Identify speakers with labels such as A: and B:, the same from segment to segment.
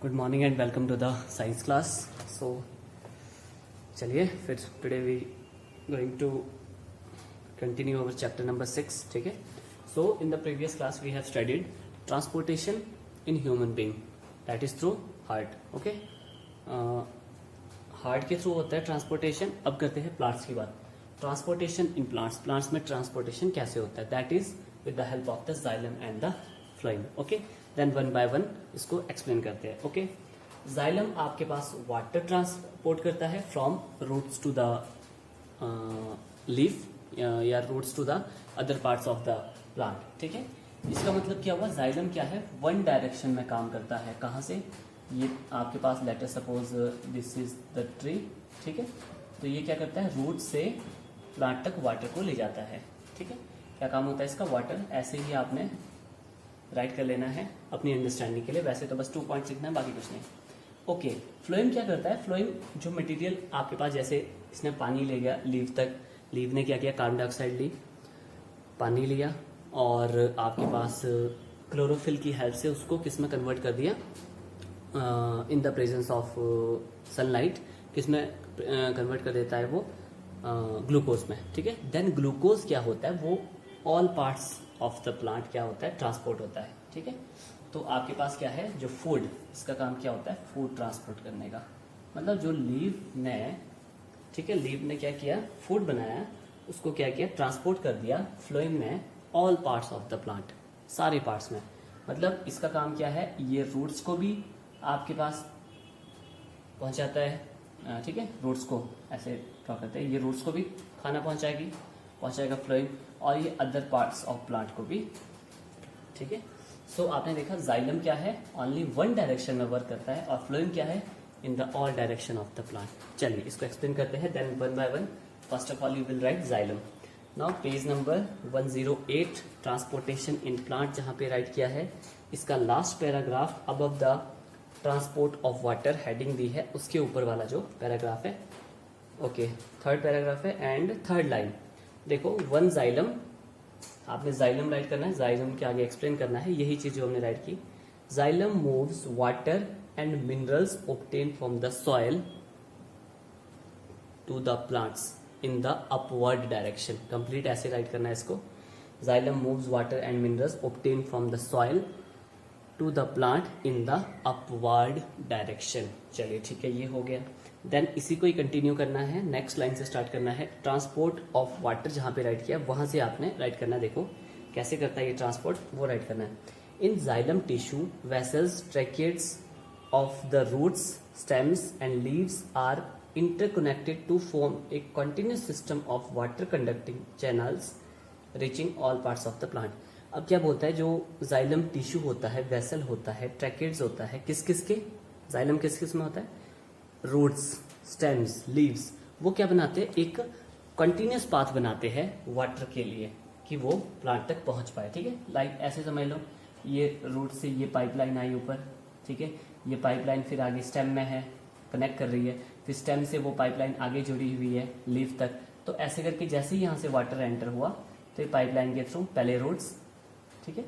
A: Good morning and welcome to the science class. So चलिए फिर today we going to continue our chapter number 6। ठीक है। So in the previous class we have studied transportation in human being, that is through heart. Okay, heart के थ्रू होता है transportation. अब करते हैं प्लांट्स की बात। ट्रांसपोर्टेशन इन प्लांट्स, प्लांट्स में ट्रांसपोर्टेशन कैसे होता है, that is with the help of the xylem and the phloem. Okay, then one by one इसको एक्सप्लेन करते हैं। ओके, जाइलम आपके पास वाटर ट्रांसपोर्ट करता है from roots to the leaf या roots to the other parts of the plant. ठीक है, इसका मतलब क्या हुआ, जाइलम क्या है, वन डायरेक्शन में काम करता है। कहाँ से, ये आपके पास later suppose this is the tree. ठीक है, तो ये क्या करता है, रूट से प्लांट तक वाटर को ले जाता है। ठीक है, क्या काम होता है इसका, वाटर। ऐसे ही आपने राइट कर लेना है अपनी अंडरस्टैंडिंग के लिए, वैसे तो बस 2 पॉइंट लिखना है, बाकी कुछ नहीं। ओके, फ्लोएम क्या करता है, फ्लोएम जो मटेरियल आपके पास, जैसे इसने पानी ले गया लीव तक, लीव ने क्या किया, कार्बन डाइऑक्साइड ली, पानी लिया और आपके पास क्लोरोफिल की हेल्प से उसको किस में कन्वर्ट कर दिया, in the presence of sunlight किस में कन्वर्ट कर देता है वो, ग्लूकोज में। ठीक है, देन ग्लूकोज क्या होता है, वो all parts of the plant क्या होता है, ट्रांसपोर्ट होता है। ठीक है, तो आपके पास क्या है, जो फूड, इसका काम क्या होता है, फूड ट्रांसपोर्ट करने का। मतलब जो लीव ने, ठीक है, लीव ने क्या किया, फूड बनाया, उसको क्या किया, ट्रांसपोर्ट कर दिया फ्लोएम में all parts of the plant, सारे पार्ट्स में। मतलब इसका काम क्या है, ये रूट्स को भी आपके पास पहुंचाता है। ठीक है, रूट्स को ऐसे ड्रॉ करते हैं, ये रूट्स को भी खाना पहुंचाएगा फ्लोएम, और ये अदर पार्ट्स ऑफ प्लांट को भी। ठीक है, सो आपने देखा जाइलम क्या है, ओनली वन डायरेक्शन में वर्क करता है, और फ्लोएम क्या है, in the all direction of the plant. चलिए इसको एक्सप्लेन करते हैं, then one by one. First of all you will write xylem. Now page number 108 transportation in plant, जहां पे राइट किया है, इसका last paragraph above the transport of water heading दी है, उसके ऊपर वाला जो पैराग्राफ है। ओके, थर्ड पैराग्राफ है एंड थर्ड लाइन देखो, वन जाइलम, आपने जाइलम राइट करना है, जाइलम के आगे एक्सप्लेन करना है, यही चीज जो हमने राइट की। Xylem moves water and minerals obtain from the soil to the plants in the upward direction. Complete ऐसे राइट करना है इसको, xylem moves water and minerals obtain from the soil to the plant in the upward direction. चलिए ठीक है, ये हो गया। देन इसी को ही कंटिन्यू करना है, नेक्स्ट लाइन से स्टार्ट करना है। ट्रांसपोर्ट ऑफ वाटर जहां पे राइट किया, वहां से आपने राइट करना है। देखो कैसे करता है ये ट्रांसपोर्ट, वो राइट करना है। In xylem tissue vessels, tracheids of the roots, stems and leaves are interconnected to form a continuous system of water conducting channels reaching all parts of the plant. अब क्या बोलता है, जो जाइलम टिश्यू होता है, vessel होता है, ट्रैकिएट्स होता है, किस किस के, जाइलम किस किस में होता है, रूट्स, स्टेम्स, लीव्स, वो क्या बनाते हैं, एक कंटिन्यूस पाथ बनाते हैं वाटर के लिए कि वो प्लांट तक पहुंच पाए। ठीक है, लाइक ऐसे समझ लो, ये रूट से ये पाइपलाइन आई ऊपर। ठीक है, ये पाइपलाइन फिर आगे स्टेम में है, कनेक्ट कर रही है, फिर स्टेम से वो पाइपलाइन आगे जुड़ी हुई है लीव तक। तो ऐसे करके जैसे ही यहाँ से वाटर एंटर हुआ, तो ये पाइपलाइन के थ्रू पहले रूट्स, ठीक है,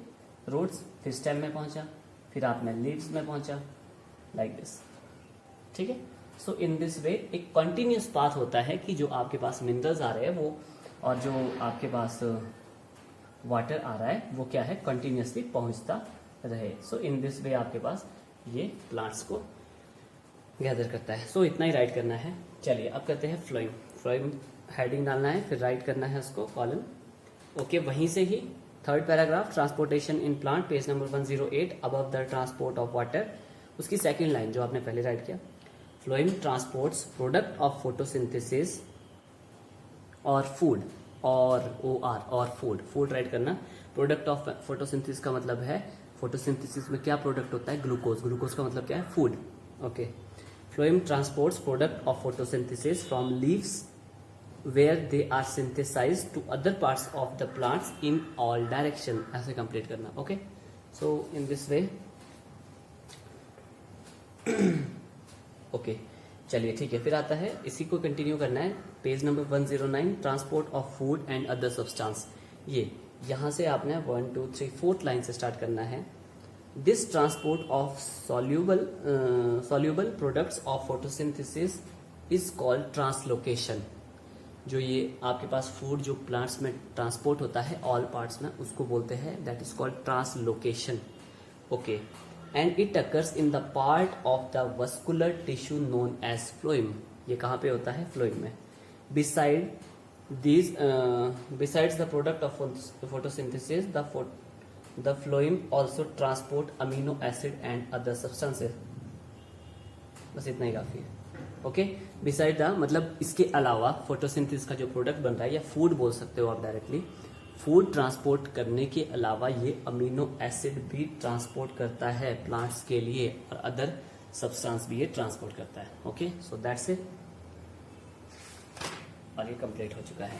A: रूट्स, फिर स्टेम में पहुंचा, फिर आपने लीव्स में पहुंचा, लाइक दिस। ठीक है, सो इन दिस वे एक कंटिन्यूस पाथ होता है कि जो आपके पास मिनरल्स आ रहे हैं वो, और जो आपके पास वाटर आ रहा है वो क्या है, कंटिन्यूसली पहुंचता रहे। सो इन दिस वे आपके पास ये प्लांट्स को गैदर करता है। सो इतना ही राइट करना है। चलिए अब करते हैं फ्लोइंग। फ्लोइंग हेडिंग डालना है, फिर राइट करना है उसको कॉलम। ओके, वहीं से ही third paragraph, transportation in plant, page number 108 above the transport of water, उसकी सेकेंड लाइन जो आपने पहले राइट किया, phloem transports product of photosynthesis और फूड, और फूड राइट करना। प्रोडक्ट ऑफ फोटोसिंथेसिस का मतलब है, फोटोसिंथेसिस में क्या प्रोडक्ट होता है, ग्लूकोज, ग्लूकोज का मतलब क्या है, food. Okay, phloem transports product of photosynthesis from leaves where they are synthesized to other parts of the plants in all direction. ऐसे कंप्लीट करना। Okay, so in this way. Okay, चलिए ठीक है, फिर आता है, इसी को कंटिन्यू करना है, page number 109 transport of food and other substance. ये यहाँ से आपने 1 2 3 4th लाइन से स्टार्ट करना है। This transport of soluble products of photosynthesis is called translocation. जो ये आपके पास फूड जो प्लांट्स में ट्रांसपोर्ट होता है ऑल पार्ट्स में, उसको बोलते हैं that is called translocation. Okay, and it occurs in the part of the vascular tissue known as phloem. ये कहाँ पे होता है? फ्लोएम में। Besides the product of photosynthesis, the phloem also transport amino acid and other substances. बस इतना ही काफी है। ओके, बिसाइड द मतलब इसके अलावा फोटोसिंथेसिस का जो प्रोडक्ट बन रहा है या फूड बोल सकते हो आप डायरेक्टली, फूड ट्रांसपोर्ट करने के अलावा ये अमीनो एसिड भी ट्रांसपोर्ट करता है प्लांट्स के लिए, और अदर सब्सटेंस भी ये ट्रांसपोर्ट करता है। ओके, सो दैट्स इट, और ये कंप्लीट हो चुका है।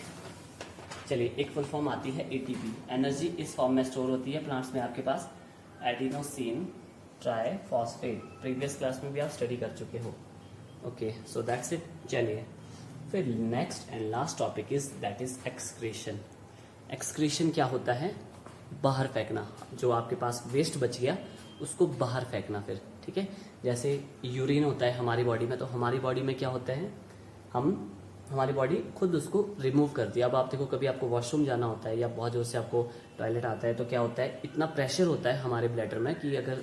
A: चलिए, एक फुल फॉर्म आती है एटीपी। एनर्जी इस फॉर्म में स्टोर होती है प्लांट्स में आपके पास एडिनोसिन ट्राइफॉस्फेट। प्रीवियस क्लास में भी आप स्टडी कर चुके हो। Okay, so that's it. चलिए, फिर next and last topic is that is excretion. Excretion क्या होता है? बाहर फेंकना। जो आपके पास वेस्ट बच गया उसको बाहर फेंकना फिर, ठीक है। जैसे यूरिन होता है हमारी बॉडी में, तो हमारी बॉडी में क्या होता है, हमारी बॉडी खुद उसको रिमूव करती है। अब आप देखो, कभी आपको वॉशरूम जाना होता है या बहुत जोर से आपको टॉयलेट आता है, तो क्या होता है, इतना प्रेशर होता है हमारे ब्लैडर में कि अगर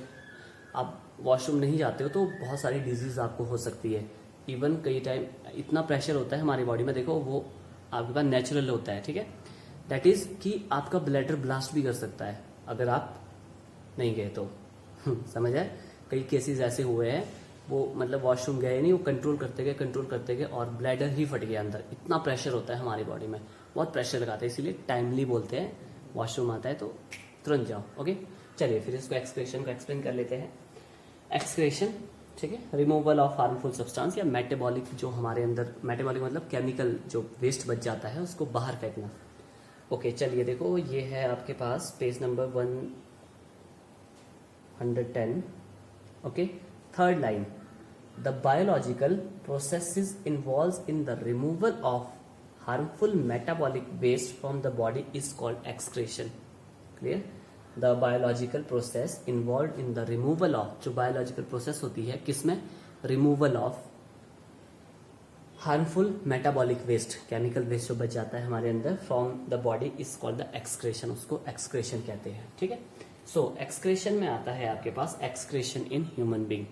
A: आप वॉशरूम नहीं जाते हो तो बहुत सारी डिजीज आपको हो सकती है। इवन कई टाइम इतना प्रेशर होता है हमारी बॉडी में, देखो वो आपके पास नेचुरल होता है, ठीक है। दैट इज कि आपका ब्लैडर ब्लास्ट भी कर सकता है अगर आप नहीं गए तो। समझ आए? कई केसेस ऐसे हुए हैं, वो मतलब वॉशरूम गए नहीं, वो कंट्रोल करते गए और ब्लैडर ही फट गया अंदर। इतना प्रेशर होता है हमारी बॉडी में, बहुत प्रेशर लगाते हैं, इसीलिए टाइमली बोलते हैं वॉशरूम आता है तो तुरंत जाओ। ओके, चलिए फिर इसको एक्सक्रीशन को एक्सप्लेन कर लेते हैं। एक्सक्रीशन, ठीक है, रिमूवल ऑफ हार्मफुल सब्सटेंस या मेटाबॉलिक, जो हमारे अंदर मेटाबॉलिक मतलब केमिकल जो वेस्ट बच जाता है उसको बाहर फेंकना। ओके, चलिए देखो, ये है आपके पास page number 110। Okay, third line, the biological processes involved in the removal of harmful metabolic waste from the body is called excretion. Clear? The biological process involved in the removal of, जो biological process होती है किसमें, removal of harmful metabolic waste, chemical waste जो बच जाता है हमारे अंदर from the body is called the excretion, उसको excretion कहते हैं, ठीक है। So excretion में आता है आपके पास excretion in human being,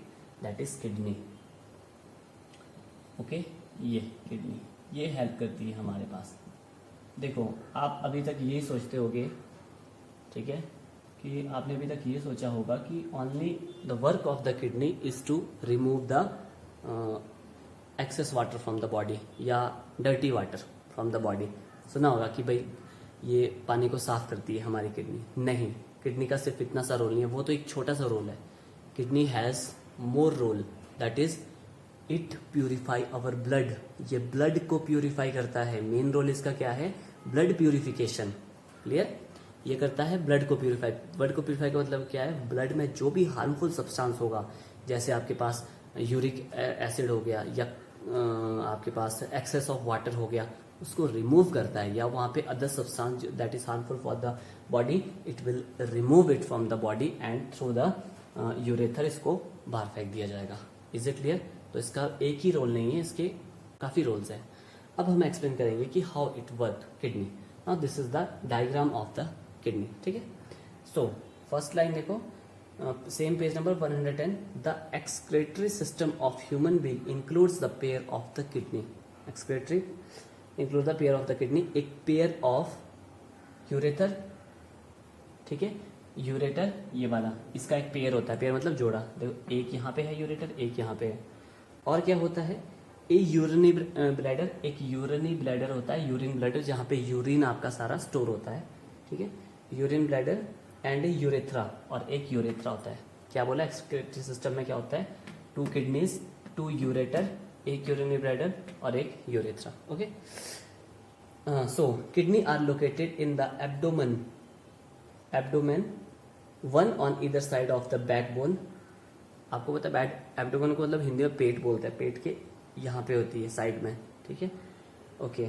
A: that is kidney। Okay, ये किडनी ये हेल्प करती है हमारे पास। देखो, आप अभी तक यही सोचते होगे, ठीक है, कि आपने अभी तक ये सोचा होगा कि only the work of the kidney is to remove the excess water from the body या dirty water from the body. सुना होगा कि भाई ये पानी को साफ करती है हमारी किडनी। नहीं, किडनी का सिर्फ इतना सा रोल नहीं है, वो तो एक छोटा सा रोल है। Kidney has more role, that is it purify our blood. ये ब्लड को प्यूरिफाई करता है। मेन रोल इसका क्या है? Blood purification. क्लियर? ये करता है ब्लड को प्यूरिफाई। ब्लड को प्यूरिफाई का मतलब क्या है? ब्लड में जो भी हार्मफुल सब्सटेंस होगा, जैसे आपके पास यूरिक एसिड हो गया या आपके पास एक्सेस ऑफ वाटर हो गया, उसको रिमूव करता है। या वहां पे other substance that is harmful for the body, it will remove it from the body and through the ureter इसको बाहर फेंक दिया जाएगा। Is it clear? तो इसका एक ही रोल नहीं है, इसके काफी रोल्स हैं। अब हम एक्सप्लेन करेंगे कि how it work kidney. Now this is the diagram of the kidney, ठीक है। सो फर्स्ट लाइन देखो, same page number 110, the excretory system of human being includes the pair of the kidney. Excretory include the pair of the kidney, एक pair of ureter, ठीक है, ureter ये वाला, इसका एक पेयर होता है। पेयर मतलब जोड़ा। देखो, एक यहाँ पे है यूरेटर, एक यहाँ पे है। और क्या होता है? ए यूरिनी ब्लैडर, एक यूरिनी ब्लैडर होता है, यूरिन ब्लैडर, जहाँ पे यूरिन आपका सारा स्टोर होता है, ठीक है। यूरिन ब्लैडर एंड यूरेथ्रा, और एक यूरेथ्रा होता है। क्या बोला? एक्सक्रेटरी सिस्टम में क्या होता है? 2 किडनीज, 2 यूरेटर, एक यूरिनी ब्लैडर और एक urethra. Okay, so kidney are located in the abdomen, one on either side of the backbone. आपको पता है एब्डोमेन को मतलब हिंदी में पेट बोलते हैं, पेट के यहाँ पे होती है साइड में, ठीक है। Okay,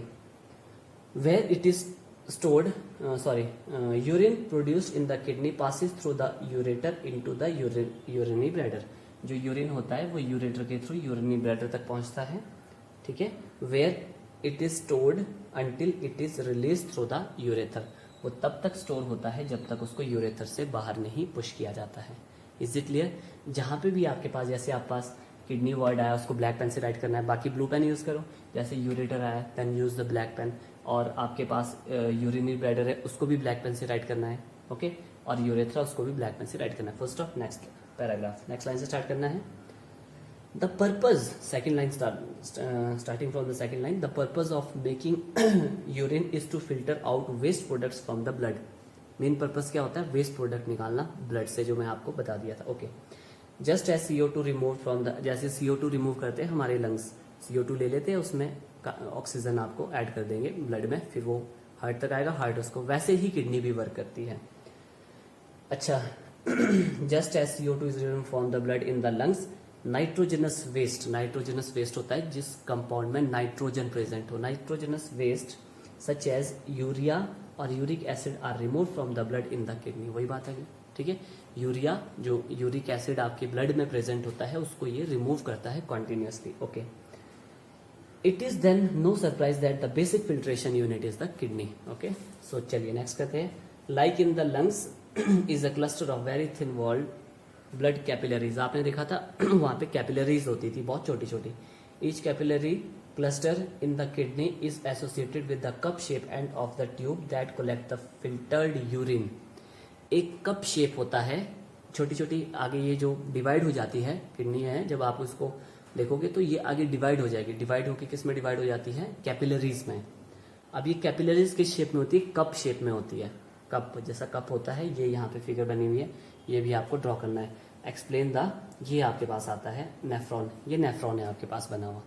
A: where it is stored urine produced in the kidney passes through the ureter into the urinary bladder. जो यूरिन होता है वो यूरेटर के थ्रू यूरिनरी ब्लैडर तक पहुंचता है, ठीक है. Where it is stored until it is release through the urethra. वो तब तक स्टोर होता है जब तक उसको यूरेथर से बाहर नहीं पुश किया जाता है. Is it clear? जहां पे भी आपके पास, जैसे आप पास किडनी वर्ड आया उसको ब्लैक पेन से राइट करना है, बाकी ब्लू पेन यूज करो. जैसे यूरेटर आया then use the black pen. और आपके पास यूरिनरी ब्लैडर है उसको भी ब्लैक पेन से राइट करना है, ओके. और यूरेथ्रा उसको भी ब्लैक पेन से राइट करना है. First of next paragraph, next line से स्टार्ट करना है. The purpose, second line starting from the second line. The purpose of making urine is to filter out waste products from the blood. Main purpose क्या होता है? Waste product निकालना blood से, जो मैं आपको बता दिया था, okay. Just as CO2 remove from the, जैसे CO2 रिमूव करते हैं हमारे लंग्स, CO2 ले लेते हैं, उसमें ऑक्सीजन आपको ऐड कर देंगे ब्लड में, फिर वो हार्ट तक आएगा, हार्ट उसको, वैसे ही किडनी भी वर्क करती है. अच्छा, just as CO2 is remove from the blood in the lungs, nitrogenous waste, nitrogenous waste होता है जिस कंपाउंड में नाइट्रोजन प्रेजेंट हो. Nitrogenous waste such as urea और uric acid are remove from the blood in the kidney. वही बात है, ठीक है. यूरिया, जो यूरिक एसिड आपके ब्लड में प्रेजेंट होता है, उसको ये रिमूव करता है continuously, okay. It is then no surprise that the basic filtration unit is the kidney, okay. So चलिए नेक्स्ट करते हैं. Like in the lungs is a cluster of very thin walled blood capillaries. आपने देखा था वहां पे capillaries होती थी बहुत छोटी छोटी. Each capillary cluster in the kidney is associated with the cup shape end of the tube that collect the filtered urine. एक कप शेप होता है, छोटी छोटी, आगे ये जो डिवाइड हो जाती है किडनी है, जब आप उसको देखोगे तो ये आगे डिवाइड हो जाएगी. डिवाइड होकर किस में डिवाइड हो जाती है? कैपिलरीज में. अब ये कैपिलरीज किस शेप में होती है? कप शेप में होती है. कप जैसा कप होता है, ये यहाँ पे फिगर बनी हुई है, ये भी आपको ड्रॉ करना है. एक्सप्लेन द, ये आपके पास आता है नेफ्रॉन. ये नेफ्रॉन है आपके पास बना हुआ.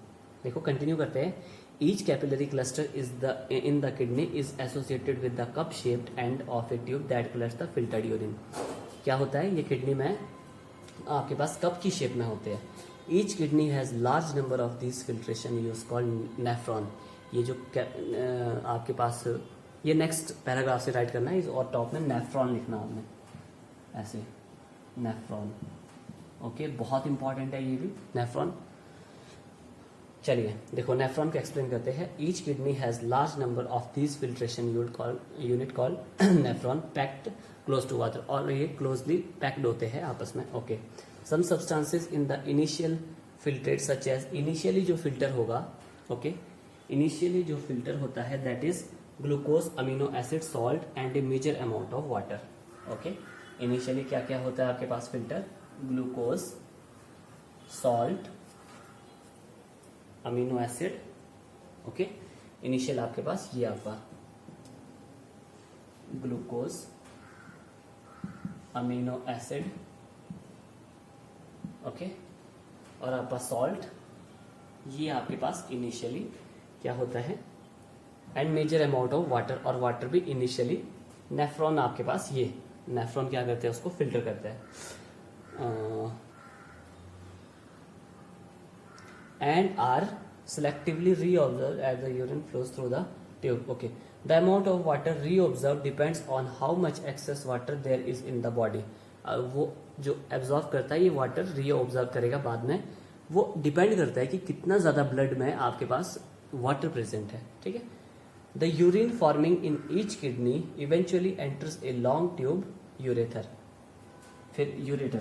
A: देखो कंटिन्यू करते हैं. Each capillary cluster is the in the kidney is associated with the cup shaped end of A tube that collects the filtered urine. क्या होता है? ये किडनी में आपके पास कप की शेप में होते हैं. Each kidney has large number of this filtration use called nephron. ये जो आपके पास, ये नेक्स्ट पैराग्राफ से राइट करना है, और टॉप में नेफ्रॉन लिखना आपने, ऐसे नेफ्रॉन, ओके. बहुत इंपॉर्टेंट है ये भी नेफ्रॉन. चलिए देखो नेफ्रॉन को एक्सप्लेन करते हैं. Each kidney has large number of this filtration unit called nephron packed close to water. और ये क्लोजली पैक्ड होते हैं आपस में, okay. Some substances in the initial filtrate such as, initially जो फिल्टर होगा, ओके, इनिशियली जो फिल्टर होता है that is glucose, amino acid, salt and a major amount of water, okay. Initially क्या क्या होता है आपके पास filter? Glucose, salt, amino acid, okay. Initial आपके पास ये आपका ग्लूकोज, अमीनो एसिड, ओके, और आपका सॉल्ट, ये आपके पास इनिशियली क्या होता है, and major amount of water, और वाटर भी इनिशियली. नेफ्रॉन आपके पास, ये नेफ्रॉन क्या करते हैं? उसको फिल्टर करते हैं. And are selectively reabsorbed as the urine flows through the tube, okay. The amount of water reabsorbed depends on how much excess water there is in the body. वो जो एब्जॉर्ब करता है ये वाटर रीअब्जॉर्ब करेगा बाद में, वो depend करता है कि कितना ज्यादा ब्लड में आपके पास वाटर प्रेजेंट है, ठीक है. The urine forming in each kidney eventually enters a long tube ureter. फिर यूरेटर.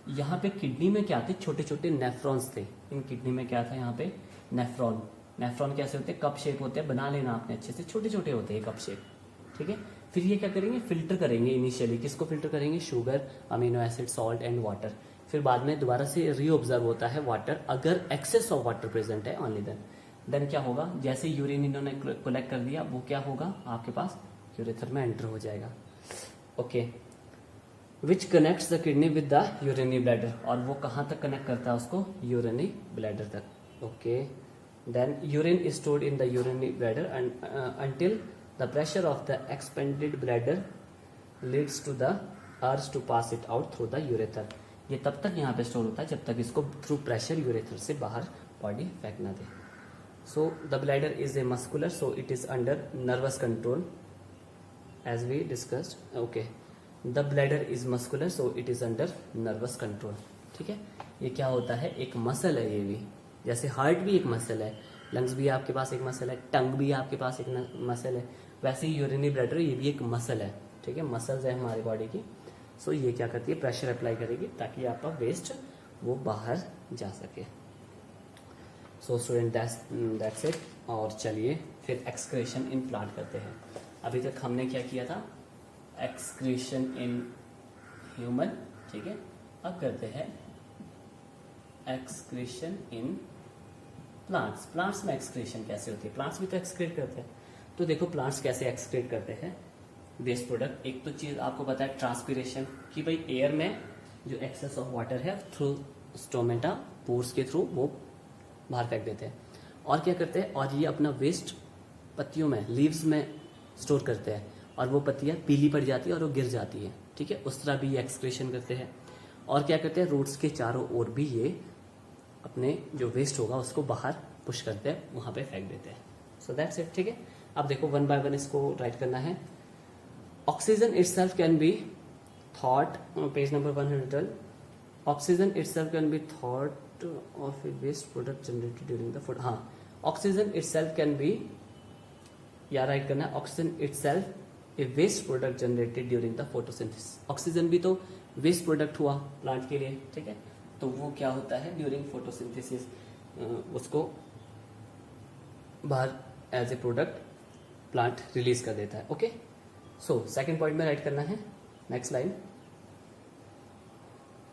A: यहाँ पे किडनी में क्या थे? छोटे छोटे नेफ्रॉन्स थे. इन किडनी में क्या था? यहाँ पे नेफ्रॉन. नेफ्रॉन कैसे होते हैं? कप शेप होते हैं. बना लेना आपने अच्छे से, छोटे छोटे होते हैं कप शेप, ठीक है. फिर ये क्या करेंगे? फिल्टर करेंगे इनिशियली. किसको फिल्टर करेंगे? Sugar, amino acid, salt and water. फिर बाद में दोबारा से रीऑब्जर्व होता है वाटर. अगर एक्सेस ऑफ वाटर प्रेजेंट है ओनली देन क्या होगा? जैसे यूरिन इन्होंने कलेक्ट कर दिया, वो क्या होगा आपके पास? यूरेथर में एंटर हो जाएगा, okay. Which connects the kidney with the urinary bladder. और वो कहाँ तक कनेक्ट करता है उसको? यूरिनरी ब्लैडर तक, okay. Then urine is stored in the urinary bladder until the pressure of the expanded bladder leads to the urge to pass it out through the urethra. ये तब तक यहाँ पे स्टोर होता है जब तक इसको थ्रू प्रेशर यूरेथर से बाहर बॉडी फेंक ना दे, So the bladder is a muscular, so it is under nervous control as we discussed. Okay, the bladder is muscular, so it is under nervous control. ठीक है, ये क्या होता है, एक मसल है ये भी, जैसे हार्ट भी एक मसल है, लंग्स भी आपके पास एक मसल है, टंग भी आपके पास एक मसल है, वैसे ही यूरिनरी ब्लैडर ये भी एक मसल है. ठीक है, मसल्स है हमारी बॉडी की. सो ये क्या करती है, प्रेशर अप्लाई करेगी ताकि आपका वेस्ट वो बाहर जा सके. So student that's it. और चलिए फिर एक्सक्रीशन इन प्लांट करते हैं. अभी तक हमने क्या किया था, एक्सक्रीशन इन ह्यूमन. ठीक है, अब करते हैं एक्सक्रीशन इन प्लांट्स. प्लांट्स में एक्सक्रीशन कैसे होती है, प्लांट्स भी तो एक्सक्रीट करते हैं. तो देखो प्लांट्स कैसे एक्सक्रीट करते हैं वेस्ट प्रोडक्ट. एक तो चीज आपको पता है ट्रांसपीरेशन, कि भाई एयर में जो एक्सेस ऑफ वाटर है थ्रू स्टोमेटा पोर्स के थ्रू वो बाहर फेंक देते हैं. और क्या करते हैं, और ये अपना वेस्ट पत्तियों में, लीव्स में स्टोर करते हैं, और वो पत्तियां पीली पड़ जाती है और वो गिर जाती है. ठीक है, उस तरह भी ये एक्सक्रीशन करते हैं. और क्या करते हैं, रूट्स के चारों ओर भी ये अपने जो वेस्ट होगा उसको बाहर पुश करते हैं, वहां पे फेंक देते हैं. So that's it. ठीक है, अब देखो वन बाय वन इसको राइट करना है. Oxygen itself can be thought, page number 112. Oxygen itself can be thought of a waste product generated during the food. हाँ, ऑक्सीजन इटसेल्फ कैन बी, या write करना है oxygen itself a waste product generated during the photosynthesis. Oxygen भी तो waste product हुआ plant के लिए. ठीक है, तो वो क्या होता है ड्यूरिंग फोटोसिंथेसिस, उसको बाहर as a product plant release कर देता है. ओके, सो सेकंड पॉइंट में राइट करना है. Next line,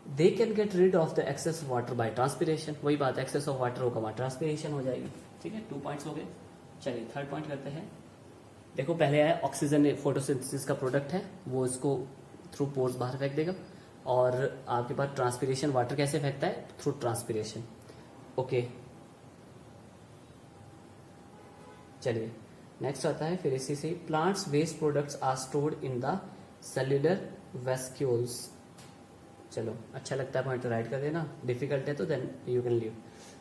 A: they can get rid of the excess water by transpiration. वही बात, एक्सेस ऑफ वाटर होगा वहां ट्रांसपीरेशन हो जाएगी. ठीक है, 2 पॉइंट्स हो गए. चलिए थर्ड पॉइंट करते हैं. देखो पहले आया ऑक्सीजन फोटोसिंथेसिस का प्रोडक्ट है, वो इसको थ्रू पोर्स बाहर फेंक देगा. और आपके पास ट्रांसपीरेशन, वाटर कैसे फेंकता है, थ्रू ट्रांसपीरेशन. ओके, चलिए नेक्स्ट आता है फिर इसी से, plants waste products are stored in the cellular vesicles. चलो अच्छा लगता है पॉइंट तो राइट कर देना, डिफिकल्ट है तो then you can leave.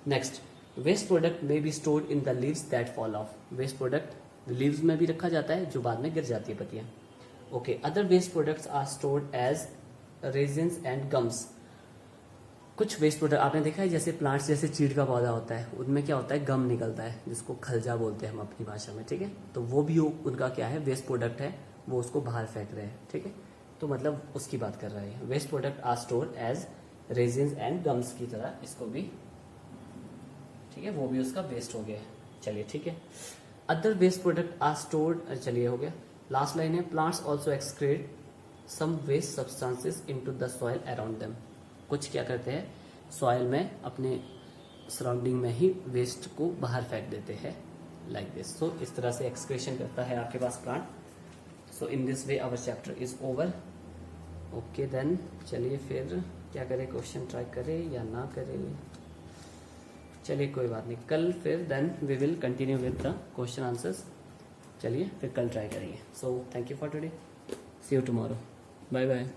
A: Next, waste product may be stored in the leaves that fall off. Waste product leaves में भी रखा जाता है जो बाद में गिर जाती है पत्तियां. Okay, other waste products are stored as resins and gums. कुछ वेस्ट प्रोडक्ट आपने देखा है, जैसे प्लांट्स, जैसे चीड़ का पौधा होता है, उनमें क्या होता है, गम निकलता है जिसको खलजा बोलते हैं हम अपनी भाषा में. ठीक है, तो वो भी उनका क्या है, वेस्ट प्रोडक्ट है, वो उसको बाहर फेंक रहे हैं. ठीक है, तो मतलब उसकी बात कर रहे हैं. Waste product are stored as resins and gums की तरह इसको भी. ठीक है, वो भी उसका वेस्ट हो गया है. चलिए ठीक है, other waste product are stored. चलिए हो गया. लास्ट लाइन है, plants also excrete some waste substances into the soil around them. कुछ क्या करते हैं, सॉइल में अपने सराउंडिंग में ही वेस्ट को बाहर फेंक देते हैं, लाइक दिस. सो इस तरह से एक्सक्रीशन करता है आपके पास plant. So in this way our chapter is over. Okay then, चलिए फिर क्या करें, क्वेश्चन ट्राई करें या ना करें. चलिए कोई बात नहीं, कल फिर then we will continue with the question answers. चलिए फिर कल ट्राई करेंगे. So thank you for today, see you tomorrow, bye bye.